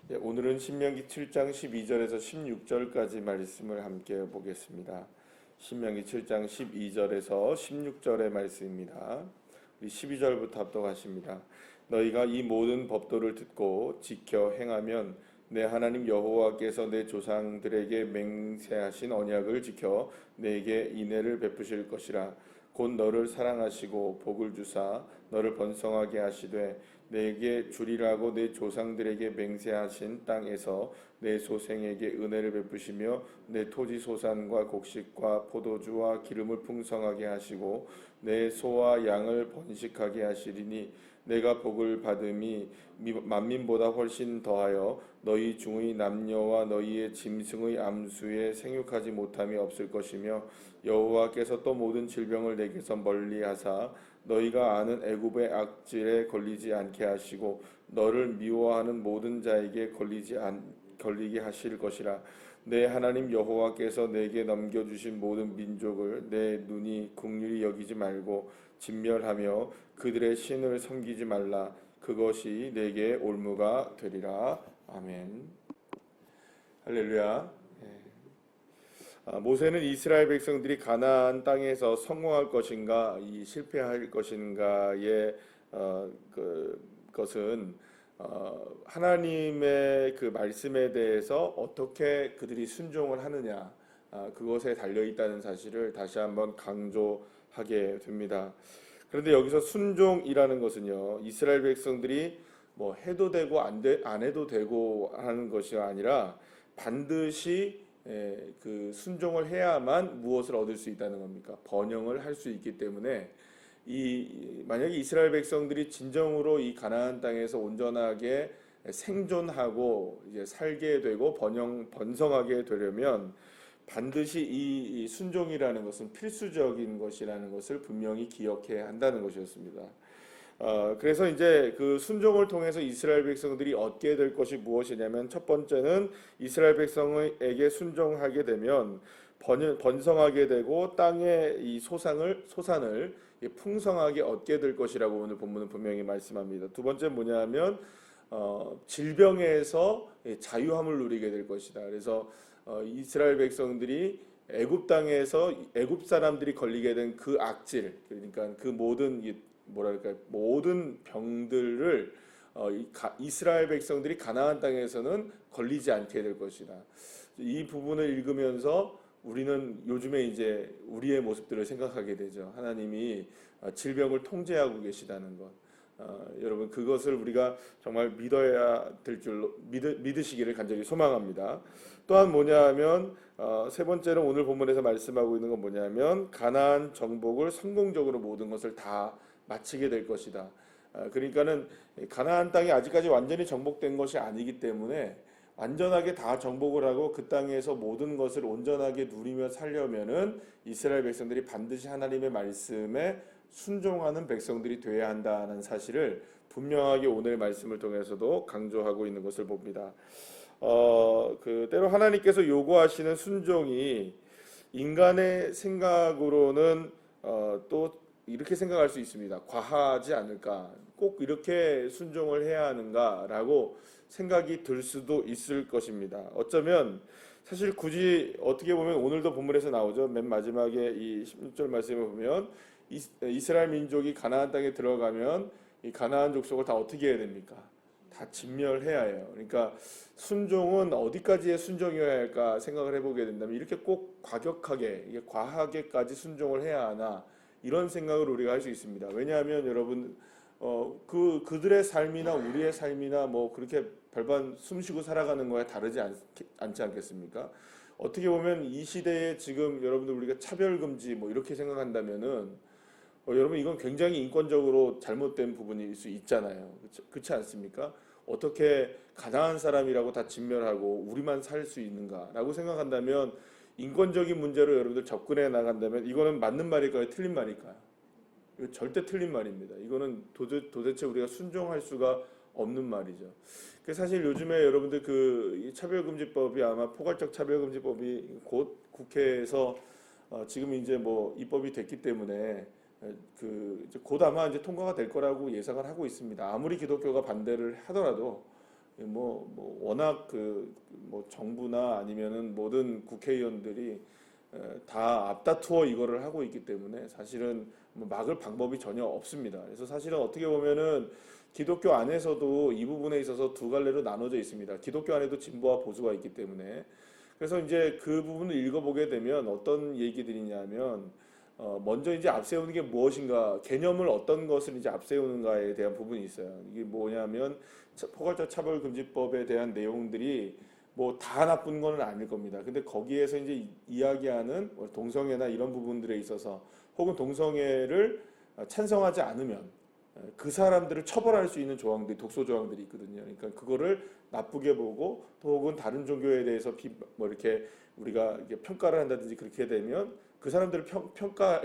오늘은 신명기 7장 12절에서 16절까지 말씀을 함께 보겠습니다. 신명기 7장 12절에서 16절의 말씀입니다. 우리 12절부터 합독하십니다. 너희가 이 모든 법도를 듣고 지켜 행하면 내 하나님 여호와께서 내 조상들에게 맹세하신 언약을 지켜 내게 인애를 베푸실 것이라. 곧 너를 사랑하시고 복을 주사 너를 번성하게 하시되 내게 주리라고 내 조상들에게 맹세하신 땅에서 내 소생에게 은혜를 베푸시며 내 토지 소산과 곡식과 포도주와 기름을 풍성하게 하시고 내 소와 양을 번식하게 하시리니 내가 복을 받음이 만민보다 훨씬 더하여 너희 중의 남녀와 너희의 짐승의 암수에 생육하지 못함이 없을 것이며 여호와께서 또 모든 질병을 내게서 멀리하사 너희가 아는 애굽의 악질에 걸리지 않게 하시고 너를 미워하는 모든 자에게 걸리게 하실 것이라. 내 하나님 여호와께서 내게 넘겨주신 모든 민족을 내 눈이 긍휼히 여기지 말고 진멸하며 그들의 신을 섬기지 말라. 그것이 내게 올무가 되리라. 아멘. 할렐루야. 모세는 이스라엘 백성들이 가나안 땅에서 성공할 것인가, 실패할 것인가의 것은 하나님의 그 말씀에 대해서 어떻게 그들이 순종을 하느냐, 그것에 달려 있다는 사실을 다시 한번 강조하게 됩니다. 그런데 여기서 순종이라는 것은요, 이스라엘 백성들이 뭐 해도 되고 안 해도 되고 하는 것이 아니라 반드시 그 순종을 해야만 무엇을 얻을 수 있다는 겁니까? 번영을 할 수 있기 때문에 만약에 이스라엘 백성들이 진정으로 이 가나안 땅에서 온전하게 생존하고 이제 살게 되고 번성하게 되려면 반드시 이 순종이라는 것은 필수적인 것이라는 것을 분명히 기억해야 한다는 것이었습니다. 그래서 이제 그 순종을 통해서 이스라엘 백성들이 얻게 될 것이 무엇이냐면, 첫 번째는 이스라엘 백성에게 순종하게 되면 번성하게 되고 땅의 이 소산을 풍성하게 얻게 될 것이라고 오늘 본문은 분명히 말씀합니다. 두 번째 뭐냐면 질병에서 자유함을 누리게 될 것이다. 그래서 이스라엘 백성들이 애굽 땅에서 애굽 사람들이 걸리게 된 그 악질, 그러니까 그 모든 병들을 이스라엘 백성들이 가나안 땅에서는 걸리지 않게 될 것이다. 이 부분을 읽으면서 우리는 요즘에 이제 우리의 모습들을 생각하게 되죠. 하나님이 질병을 통제하고 계시다는 것. 여러분, 그것을 우리가 정말 믿어야 될 줄로 믿으시기를 간절히 소망합니다. 또한 뭐냐하면 세 번째로 오늘 본문에서 말씀하고 있는 건 뭐냐면, 가나안 정복을 성공적으로 모든 것을 다 마치게 될 것이다. 그러니까는 가나안 땅이 아직까지 완전히 정복된 것이 아니기 때문에 완전하게 다 정복을 하고 그 땅에서 모든 것을 온전하게 누리며 살려면은 이스라엘 백성들이 반드시 하나님의 말씀에 순종하는 백성들이 되어야 한다는 사실을 분명하게 오늘 말씀을 통해서도 강조하고 있는 것을 봅니다. 때로 하나님께서 요구하시는 순종이 인간의 생각으로는 또 이렇게 생각할 수 있습니다. 과하지 않을까? 꼭 이렇게 순종을 해야 하는가라고 생각이 들 수도 있을 것입니다. 어쩌면 사실 굳이 어떻게 보면 오늘도 본문에서 나오죠. 맨 마지막에 이 16절 말씀을 보면 이스라엘 민족이 가나안 땅에 들어가면 이 가나안 족속을 다 어떻게 해야 됩니까? 다 진멸해야 해요. 그러니까 순종은 어디까지의 순종이어야 할까 생각을 해보게 된다면, 이렇게 꼭 과격하게, 과하게까지 순종을 해야 하나, 이런 생각을 우리가 할 수 있습니다. 왜냐하면 여러분, 그들의 삶이나 우리의 삶이나 뭐 그렇게 별반 숨쉬고 살아가는 거에 다르지 않지 않겠습니까? 어떻게 보면 이 시대에 지금 여러분들 우리가 차별금지 뭐 이렇게 생각한다면은 여러분, 이건 굉장히 인권적으로 잘못된 부분일 수 있잖아요. 그렇지 않습니까? 어떻게 가난한 사람이라고 다 진멸하고 우리만 살 수 있는가라고 생각한다면, 인권적인 문제로 여러분들 접근해 나간다면 이거는 맞는 말일까요? 틀린 말일까요? 이거 절대 틀린 말입니다. 이거는 도대체 우리가 순종할 수가 없는 말이죠. 사실 요즘에 여러분들 그 차별금지법이, 아마 포괄적 차별금지법이 곧 국회에서 지금 이제 뭐 입법이 됐기 때문에 곧 아마 이제 통과가 될 거라고 예상을 하고 있습니다. 아무리 기독교가 반대를 하더라도 워낙 뭐 정부나 아니면은 모든 국회의원들이 다 앞다투어 이거를 하고 있기 때문에 사실은 뭐 막을 방법이 전혀 없습니다. 그래서 사실은 어떻게 보면은 기독교 안에서도 이 부분에 있어서 두 갈래로 나눠져 있습니다. 기독교 안에도 진보와 보수가 있기 때문에. 그래서 이제 그 부분을 읽어보게 되면 어떤 얘기들이냐면 먼저 이제 앞세우는 게 무엇인가, 개념을 어떤 것을 이제 앞세우는가에 대한 부분이 있어요. 이게 뭐냐면 포괄적 차별금지법에 대한 내용들이 뭐 다 나쁜 거는 아닐 겁니다. 근데 거기에서 이제 이야기하는 동성애나 이런 부분들에 있어서 혹은 동성애를 찬성하지 않으면 그 사람들을 처벌할 수 있는 조항들이, 독소 조항들이 있거든요. 그러니까 그거를 나쁘게 보고 또 혹은 다른 종교에 대해서 뭐 이렇게 우리가 이렇게 평가를 한다든지 그렇게 되면 그 사람들을 그러니까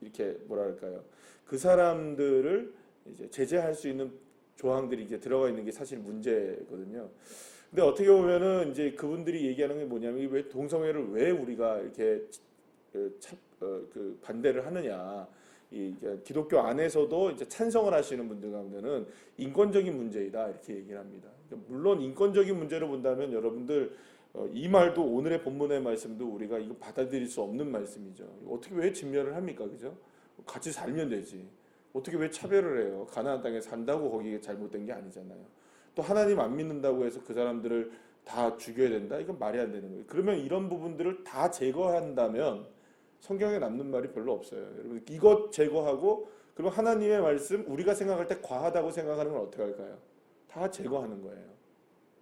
이렇게 뭐랄까요? 그 사람들을 이제 제재할 수 있는 조항들이 이제 들어가 있는 게 사실 문제거든요. 근데 어떻게 보면은 이제 그분들이 얘기하는 게 뭐냐면 왜 동성애를 왜 우리가 이렇게 반대를 하느냐. 기독교 안에서도 이제 찬성을 하시는 분들 가운데는 인권적인 문제이다 이렇게 얘기를 합니다. 그러니까 물론 인권적인 문제로 본다면 여러분들 이 말도 오늘의 본문의 말씀도 우리가 이거 받아들일 수 없는 말씀이죠. 어떻게 왜 진멸을 합니까, 그죠? 같이 살면 되지. 어떻게 왜 차별을 해요? 가나안 땅에 산다고 거기에 잘못된 게 아니잖아요. 또 하나님 안 믿는다고 해서 그 사람들을 다 죽여야 된다? 이건 말이 안 되는 거예요. 그러면 이런 부분들을 다 제거한다면 성경에 남는 말이 별로 없어요. 여러분 이것 제거하고 그리고 하나님의 말씀 우리가 생각할 때 과하다고 생각하는 건 어떻게 할까요? 다 제거하는 거예요.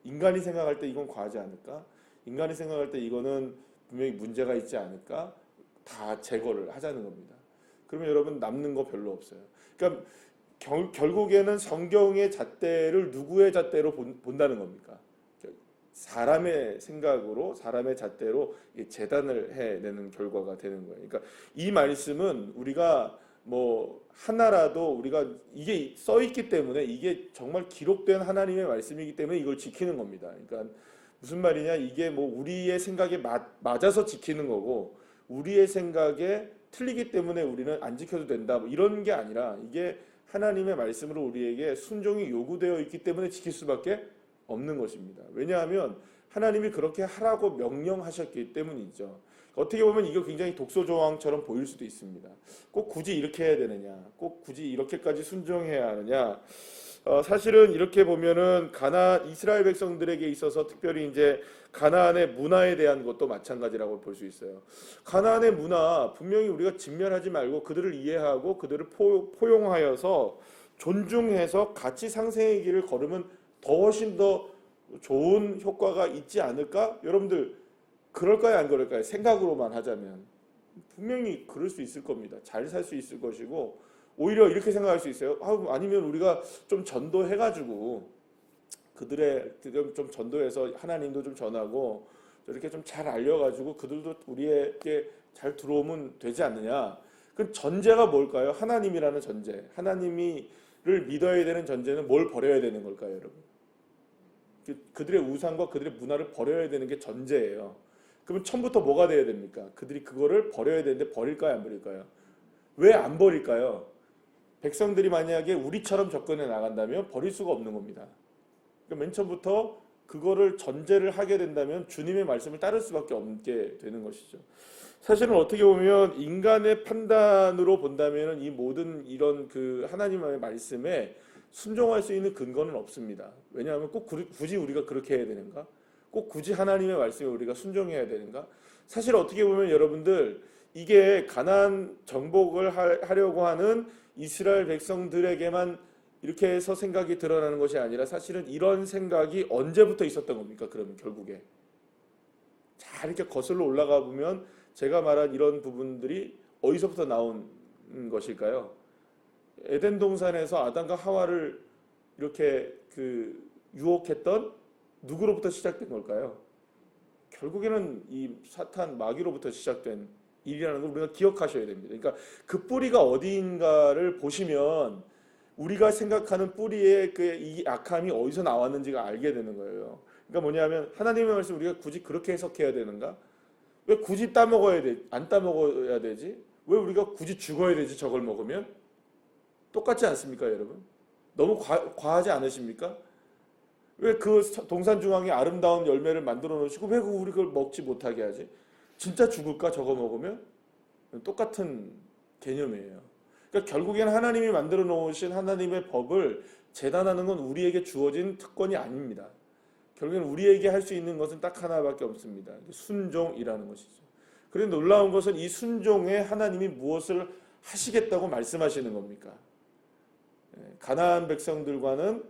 인간이 생각할 때 이건 과하지 않을까? 인간이 생각할 때 이거는 분명히 문제가 있지 않을까? 다 제거를 하자는 겁니다. 그러면 여러분 남는 거 별로 없어요. 그러니까 결국에는 성경의 잣대를 누구의 잣대로 본다는 겁니까? 사람의 생각으로 사람의 잣대로 재단을 해내는 결과가 되는 거예요. 그러니까 이 말씀은 우리가 뭐 하나라도 우리가 이게 써 있기 때문에 이게 정말 기록된 하나님의 말씀이기 때문에 이걸 지키는 겁니다. 그러니까 무슨 말이냐, 이게 뭐 우리의 생각에 맞아서 지키는 거고 우리의 생각에 틀리기 때문에 우리는 안 지켜도 된다 뭐 이런 게 아니라 이게 하나님의 말씀으로 우리에게 순종이 요구되어 있기 때문에 지킬 수밖에 없는 것입니다. 왜냐하면 하나님이 그렇게 하라고 명령하셨기 때문이죠. 어떻게 보면 이거 굉장히 독소조항처럼 보일 수도 있습니다. 꼭 굳이 이렇게 해야 되느냐, 꼭 굳이 이렇게까지 순종해야 하느냐. 사실은 이렇게 보면은 이스라엘 백성들에게 있어서 특별히 이제 가나안의 문화에 대한 것도 마찬가지라고 볼 수 있어요. 가나안의 문화 분명히 우리가 진멸하지 말고 그들을 이해하고 그들을 포용하여서 존중해서 같이 상생의 길을 걸으면 더 훨씬 더 좋은 효과가 있지 않을까? 여러분들 그럴까요, 안 그럴까요? 생각으로만 하자면 분명히 그럴 수 있을 겁니다. 잘 살 수 있을 것이고 오히려 이렇게 생각할 수 있어요. 아니면 우리가 좀 전도해가지고 그들의 좀 전도해서 하나님도 좀 전하고 이렇게 좀 잘 알려가지고 그들도 우리에게 잘 들어오면 되지 않느냐? 그 전제가 뭘까요? 하나님이라는 전제. 하나님이를 믿어야 되는 전제는 뭘 버려야 되는 걸까요, 여러분? 그들의 우상과 그들의 문화를 버려야 되는 게 전제예요. 그러면 처음부터 뭐가 돼야 됩니까? 그들이 그거를 버려야 되는데 버릴까요, 안 버릴까요? 왜 안 버릴까요? 백성들이 만약에 우리처럼 접근해 나간다면 버릴 수가 없는 겁니다. 그러니까 맨 처음부터 그거를 전제를 하게 된다면 주님의 말씀을 따를 수밖에 없게 되는 것이죠. 사실은 어떻게 보면 인간의 판단으로 본다면 이 모든 이런 그 하나님의 말씀에 순종할 수 있는 근거는 없습니다. 왜냐하면 꼭 굳이 우리가 그렇게 해야 되는가? 꼭 굳이 하나님의 말씀에 우리가 순종해야 되는가? 사실 어떻게 보면 여러분들 이게 가나안 정복을 하려고 하는 이스라엘 백성들에게만 이렇게 해서 생각이 드러나는 것이 아니라 사실은 이런 생각이 언제부터 있었던 겁니까? 그러면 결국에 잘 이렇게 거슬러 올라가 보면 제가 말한 이런 부분들이 어디서부터 나온 것일까요? 에덴 동산에서 아담과 하와를 이렇게 유혹했던 누구로부터 시작된 걸까요? 결국에는 이 사탄 마귀로부터 시작된 일이라는 걸 우리가 기억하셔야 됩니다. 그러니까 그 뿌리가 어디인가를 보시면 우리가 생각하는 뿌리의 이 악함이 어디서 나왔는지가 알게 되는 거예요. 그러니까 뭐냐면 하나님의 말씀 우리가 굳이 그렇게 해석해야 되는가? 왜 굳이 안 따먹어야 되지? 왜 우리가 굳이 죽어야 되지? 저걸 먹으면? 똑같지 않습니까, 여러분? 너무 과하지 않으십니까? 왜 그 동산 중앙에 아름다운 열매를 만들어 놓으시고 왜 우리 그걸 먹지 못하게 하지? 진짜 죽을까 저거 먹으면? 똑같은 개념이에요. 그러니까 결국에는 하나님이 만들어 놓으신 하나님의 법을 재단하는 건 우리에게 주어진 특권이 아닙니다. 결국에는 우리에게 할 수 있는 것은 딱 하나밖에 없습니다. 순종이라는 것이죠. 그런데 놀라운 것은 이 순종에 하나님이 무엇을 하시겠다고 말씀하시는 겁니까? 가나안 백성들과는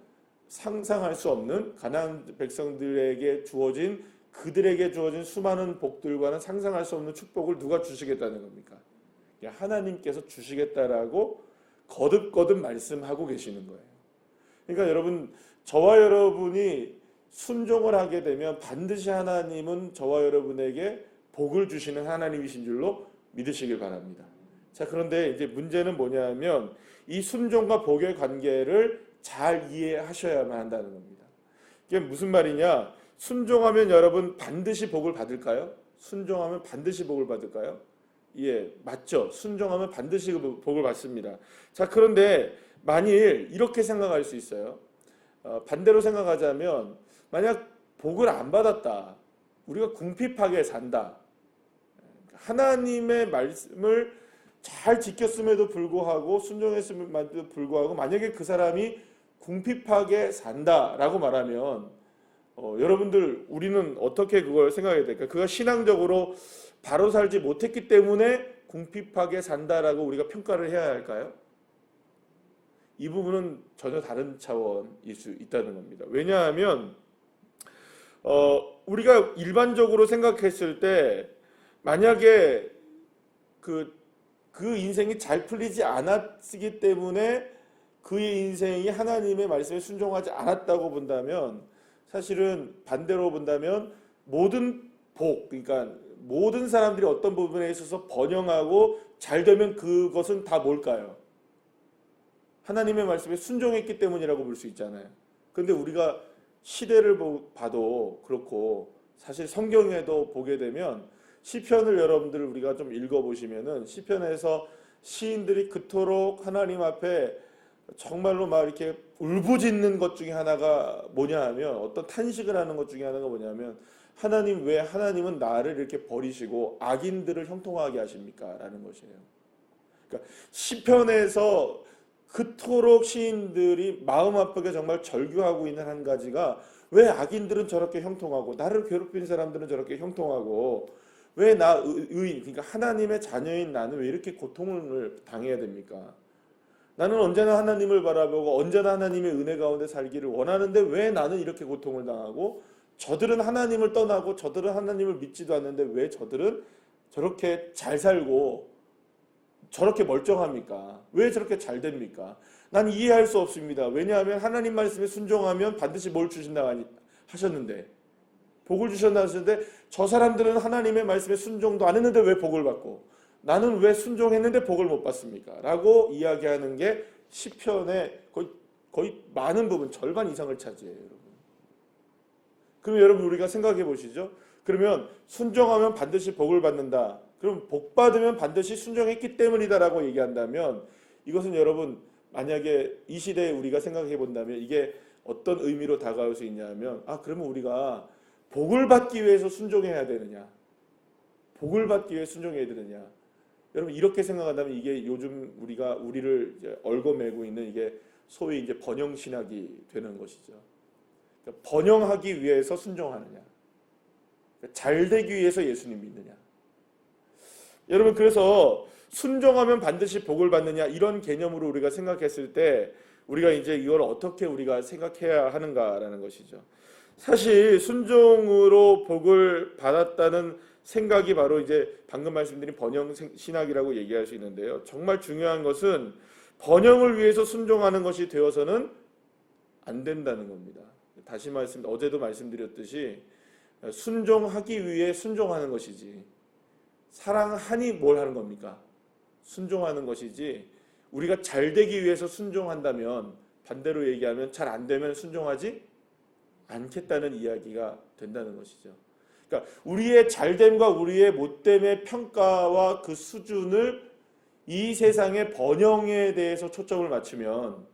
상상할 수 없는, 가나안 백성들에게 주어진, 그들에게 주어진 수많은 복들과는 상상할 수 없는 축복을 누가 주시겠다는 겁니까? 하나님께서 주시겠다라고 거듭거듭 말씀하고 계시는 거예요. 그러니까 여러분, 저와 여러분이 순종을 하게 되면 반드시 하나님은 저와 여러분에게 복을 주시는 하나님이신 줄로 믿으시길 바랍니다. 자, 그런데 이제 문제는 뭐냐면 이 순종과 복의 관계를 잘 이해하셔야만 한다는 겁니다. 이게 무슨 말이냐? 순종하면 여러분 반드시 복을 받을까요? 순종하면 반드시 복을 받을까요? 예, 맞죠. 순종하면 반드시 복을 받습니다. 자, 그런데 만일 이렇게 생각할 수 있어요. 반대로 생각하자면 만약 복을 안 받았다. 우리가 궁핍하게 산다. 하나님의 말씀을 잘 지켰음에도 불구하고 순종했음에도 불구하고 만약에 그 사람이 궁핍하게 산다라고 말하면 여러분들 우리는 어떻게 그걸 생각해야 될까? 그가 신앙적으로 바로 살지 못했기 때문에 궁핍하게 산다라고 우리가 평가를 해야 할까요? 이 부분은 전혀 다른 차원일 수 있다는 겁니다. 왜냐하면 우리가 일반적으로 생각했을 때 만약에 그 인생이 잘 풀리지 않았기 때문에 그의 인생이 하나님의 말씀에 순종하지 않았다고 본다면 사실은 반대로 본다면 모든 복, 그러니까 모든 사람들이 어떤 부분에 있어서 번영하고 잘 되면 그것은 다 뭘까요? 하나님의 말씀에 순종했기 때문이라고 볼 수 있잖아요. 그런데 우리가 시대를 봐도 그렇고 사실 성경에도 보게 되면 시편을 여러분들 우리가 좀 읽어보시면은 시편에서 시인들이 그토록 하나님 앞에 정말로 막 이렇게 울부짖는 것 중에 하나가 뭐냐 하면 어떤 탄식을 하는 것 중에 하나가 뭐냐면 하나님 왜 하나님은 나를 이렇게 버리시고 악인들을 형통하게 하십니까? 라는 것이에요. 그러니까 시편에서 그토록 시인들이 마음 아프게 정말 절규하고 있는 한 가지가 왜 악인들은 저렇게 형통하고 나를 괴롭힌 사람들은 저렇게 형통하고 왜 나 의인 그러니까 하나님의 자녀인 나는 왜 이렇게 고통을 당해야 됩니까? 나는 언제나 하나님을 바라보고 언제나 하나님의 은혜 가운데 살기를 원하는데 왜 나는 이렇게 고통을 당하고 저들은 하나님을 떠나고 저들은 하나님을 믿지도 않는데 왜 저들은 저렇게 잘 살고 저렇게 멀쩡합니까? 왜 저렇게 잘 됩니까? 난 이해할 수 없습니다. 왜냐하면 하나님 말씀에 순종하면 반드시 뭘 주신다 하셨는데 복을 주셨다 하셨는데 저 사람들은 하나님의 말씀에 순종도 안 했는데 왜 복을 받고 나는 왜 순종했는데 복을 못 받습니까? 라고 이야기하는 게 시편의 거의 많은 부분 절반 이상을 차지해요. 여러분. 그럼 여러분 우리가 생각해 보시죠. 그러면 순종하면 반드시 복을 받는다. 그럼 복 받으면 반드시 순종했기 때문이다라고 얘기한다면 이것은 여러분 만약에 이 시대에 우리가 생각해 본다면 이게 어떤 의미로 다가올 수 있냐면 그러면 우리가 복을 받기 위해서 순종해야 되느냐? 복을 받기 위해 순종해야 되느냐? 여러분 이렇게 생각한다면 이게 요즘 우리를 이제 얽어매고 있는 이게 소위 이제 번영 신학이 되는 것이죠. 그러니까 번영하기 위해서 순종하느냐? 그러니까 잘 되기 위해서 예수님 믿느냐? 여러분 그래서 순종하면 반드시 복을 받느냐 이런 개념으로 우리가 생각했을 때 우리가 이제 이걸 어떻게 우리가 생각해야 하는가라는 것이죠. 사실 순종으로 복을 받았다는 생각이 바로 이제 방금 말씀드린 번영 신학이라고 얘기할 수 있는데요. 정말 중요한 것은 번영을 위해서 순종하는 것이 되어서는 안 된다는 겁니다. 다시 어제도 말씀드렸듯이 순종하기 위해 순종하는 것이지 사랑하니 뭘 하는 겁니까? 순종하는 것이지 우리가 잘 되기 위해서 순종한다면 반대로 얘기하면 잘 안 되면 순종하지 않겠다는 이야기가 된다는 것이죠. 그러니까 우리의 잘됨과 우리의 못됨의 평가와 그 수준을 이 세상의 번영에 대해서 초점을 맞추면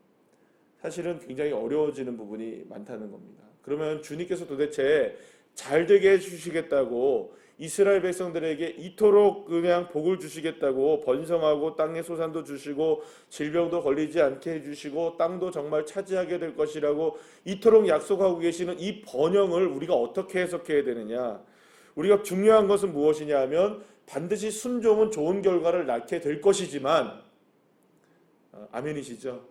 사실은 굉장히 어려워지는 부분이 많다는 겁니다. 그러면 주님께서 도대체 잘 되게 해주시겠다고 이스라엘 백성들에게 이토록 그냥 복을 주시겠다고 번성하고 땅의 소산도 주시고 질병도 걸리지 않게 해주시고 땅도 정말 차지하게 될 것이라고 이토록 약속하고 계시는 이 번영을 우리가 어떻게 해석해야 되느냐. 우리가 중요한 것은 무엇이냐 하면 반드시 순종은 좋은 결과를 낳게 될 것이지만 아멘이시죠?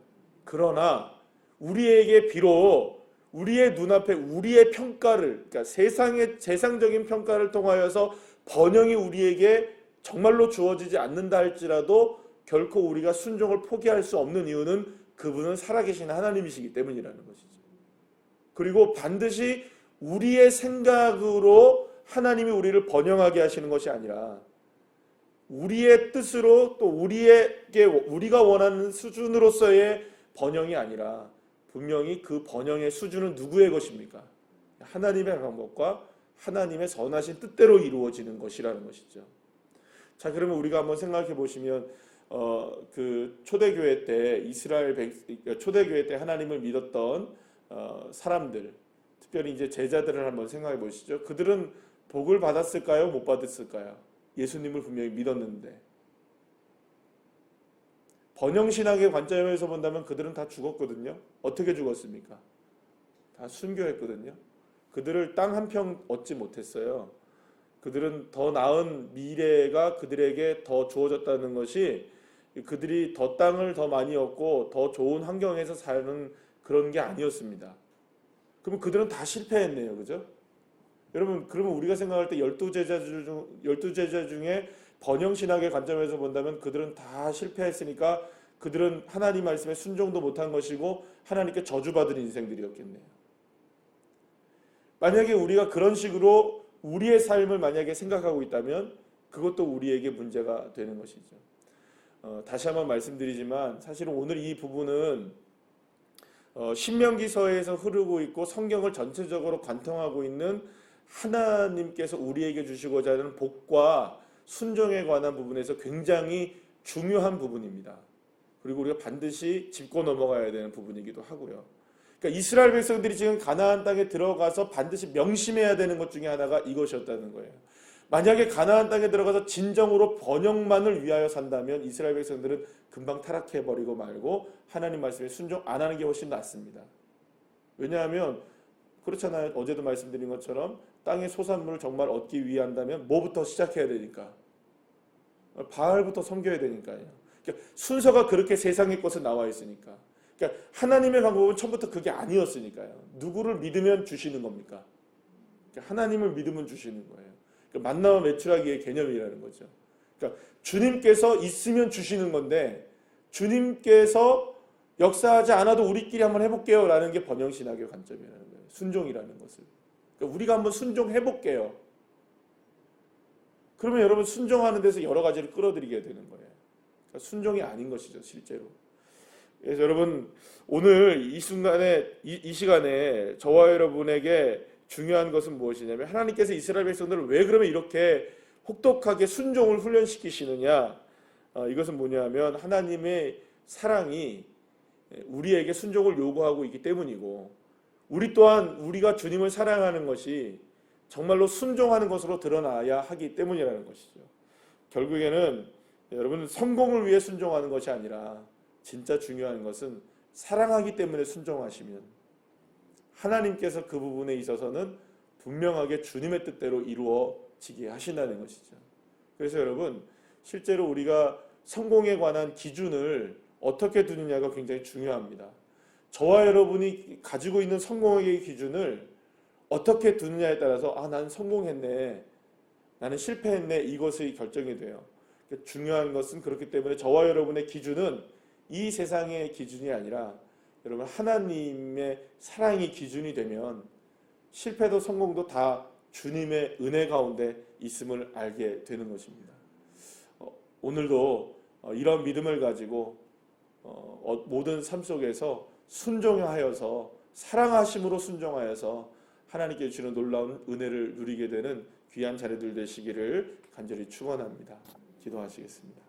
그러나 우리에게 비록 우리의 눈앞에 우리의 평가를, 그러니까 세상적인 평가를 통하여서 번영이 우리에게 정말로 주어지지 않는다 할지라도 결코 우리가 순종을 포기할 수 없는 이유는 그분은 살아계신 하나님이시기 때문이라는 것이죠. 그리고 반드시 우리의 생각으로 하나님이 우리를 번영하게 하시는 것이 아니라 우리의 뜻으로 또 우리가 원하는 수준으로서의 번영이 아니라 분명히 그 번영의 수준은 누구의 것입니까? 하나님의 방법과 하나님의 선하신 뜻대로 이루어지는 것이라는 것이죠. 자, 그러면 우리가 한번 생각해 보시면 그 초대교회 때 초대교회 때 하나님을 믿었던 사람들, 특별히 이제 제자들을 한번 생각해 보시죠. 그들은 복을 받았을까요? 못 받았을까요? 예수님을 분명히 믿었는데 번영신학의 관점에서 본다면 그들은 다 죽었거든요. 어떻게 죽었습니까? 다 순교했거든요. 그들을 땅 한 평 얻지 못했어요. 그들은 더 나은 미래가 그들에게 더 주어졌다는 것이 그들이 더 땅을 더 많이 얻고 더 좋은 환경에서 사는 그런 게 아니었습니다. 그러면 그들은 다 실패했네요. 그죠? 여러분, 그러면 우리가 생각할 때 12제자 중에 번영신학의 관점에서 본다면 그들은 다 실패했으니까 그들은 하나님 말씀에 순종도 못한 것이고 하나님께 저주받은 인생들이었겠네요. 만약에 우리가 그런 식으로 우리의 삶을 만약에 생각하고 있다면 그것도 우리에게 문제가 되는 것이죠. 다시 한번 말씀드리지만 사실은 오늘 이 부분은 신명기서에서 흐르고 있고 성경을 전체적으로 관통하고 있는 하나님께서 우리에게 주시고자 하는 복과 순종에 관한 부분에서 굉장히 중요한 부분입니다. 그리고 우리가 반드시 짚고 넘어가야 되는 부분이기도 하고요. 그러니까 이스라엘 백성들이 지금 가나안 땅에 들어가서 반드시 명심해야 되는 것 중에 하나가 이것이었다는 거예요. 만약에 가나안 땅에 들어가서 진정으로 번영만을 위하여 산다면 이스라엘 백성들은 금방 타락해버리고 말고 하나님 말씀에 순종 안 하는 게 훨씬 낫습니다. 왜냐하면 그렇잖아요. 어제도 말씀드린 것처럼 땅의 소산물을 정말 얻기 위한다면 뭐부터 시작해야 되니까? 바알부터 섬겨야 되니까요. 그러니까 순서가 그렇게 세상의 것에 나와 있으니까. 그러니까 하나님의 방법은 처음부터 그게 아니었으니까요. 누구를 믿으면 주시는 겁니까? 그러니까 하나님을 믿으면 주시는 거예요. 그러니까 만나와 매출하기의 개념이라는 거죠. 그러니까 주님께서 있으면 주시는 건데 주님께서 역사하지 않아도 우리끼리 한번 해볼게요 라는 게 번영신학의 관점이라는 거예요. 순종이라는 것을. 그러니까 우리가 한번 순종해볼게요. 그러면 여러분 순종하는 데서 여러 가지를 끌어들이게 되는 거예요. 그러니까 순종이 아닌 것이죠, 실제로. 그래서 여러분 오늘 이 순간에 이 시간에 저와 여러분에게 중요한 것은 무엇이냐면 하나님께서 이스라엘 백성들을 왜 그러면 이렇게 혹독하게 순종을 훈련시키시느냐. 이것은 뭐냐면 하나님의 사랑이 우리에게 순종을 요구하고 있기 때문이고 우리 또한 우리가 주님을 사랑하는 것이 정말로 순종하는 것으로 드러나야 하기 때문이라는 것이죠. 결국에는 여러분 성공을 위해 순종하는 것이 아니라 진짜 중요한 것은 사랑하기 때문에 순종하시면 하나님께서 그 부분에 있어서는 분명하게 주님의 뜻대로 이루어지게 하신다는 것이죠. 그래서 여러분 실제로 우리가 성공에 관한 기준을 어떻게 두느냐가 굉장히 중요합니다. 저와 여러분이 가지고 있는 성공의 기준을 어떻게 두느냐에 따라서 나는 성공했네, 나는 실패했네 이것이 결정이 돼요. 중요한 것은 그렇기 때문에 저와 여러분의 기준은 이 세상의 기준이 아니라 여러분 하나님의 사랑이 기준이 되면 실패도 성공도 다 주님의 은혜 가운데 있음을 알게 되는 것입니다. 오늘도 이런 믿음을 가지고 모든 삶 속에서 순종하여서 사랑하심으로 순종하여서 하나님께 주시는 놀라운 은혜를 누리게 되는 귀한 자녀들 되시기를 간절히 축원합니다. 기도하시겠습니다.